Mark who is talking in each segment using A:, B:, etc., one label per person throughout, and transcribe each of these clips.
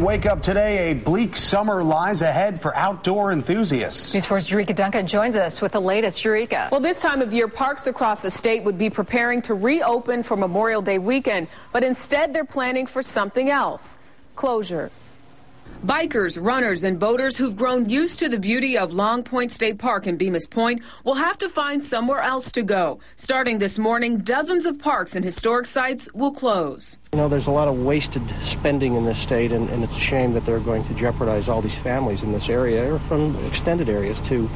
A: Wake up today, a bleak summer lies ahead for outdoor enthusiasts.
B: News 4's Eureka Duncan joins us with the latest. Eureka.
C: Well, this time of year, parks across the state would be preparing to reopen for Memorial Day weekend, but instead they're planning for something else: closure. Bikers, runners, and boaters who've grown used to the beauty of Long Point State Park in Bemis Point will have to find somewhere else to go. Starting this morning, dozens of parks and historic sites will close.
D: You know, there's a lot of wasted spending in this state, and it's a shame that they're going to jeopardize all these families in this area or from extended areas to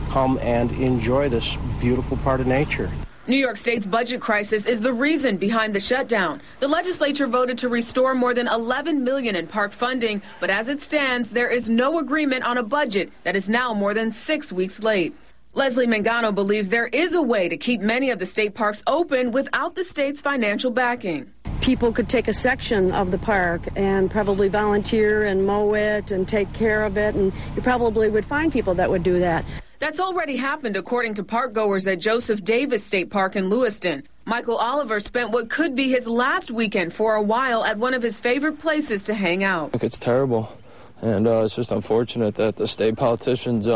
D: come and enjoy this beautiful part of nature.
C: New York State's budget crisis is the reason behind the shutdown. The legislature voted to restore more than $11 million in park funding, but as it stands, there is no agreement on a budget that is now more than 6 weeks late. Leslie Mangano believes there is a way to keep many of the state parks open without the state's financial backing.
E: People could take a section of the park and probably volunteer and mow it and take care of it, and you probably would find people that would do that.
C: That's already happened, according to park goers at Joseph Davis State Park in Lewiston. Michael Oliver spent what could be his last weekend for a while at one of his favorite places to hang out.
F: It's terrible, and it's just unfortunate that the state politicians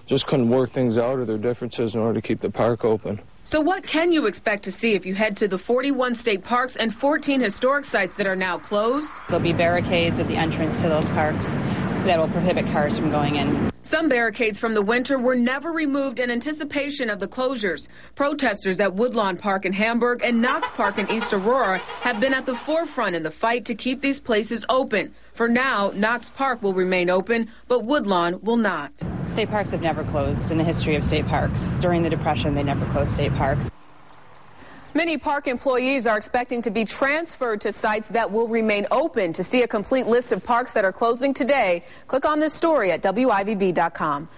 F: just couldn't work things out or their differences in order to keep the park open.
C: So what can you expect to see if you head to the 41 state parks and 14 historic sites that are now closed?
G: There'll be barricades at the entrance to those parks that will prohibit cars from going in.
C: Some barricades from the winter were never removed in anticipation of the closures. Protesters at Woodlawn Park in Hamburg and Knox Park in East Aurora have been at the forefront in the fight to keep these places open. For now, Knox Park will remain open, but Woodlawn will not.
G: State parks have never closed in the history of state parks. During the Depression, they never closed state parks.
C: Many park employees are expecting to be transferred to sites that will remain open. To see a complete list of parks that are closing today, click on this story at WIVB.com.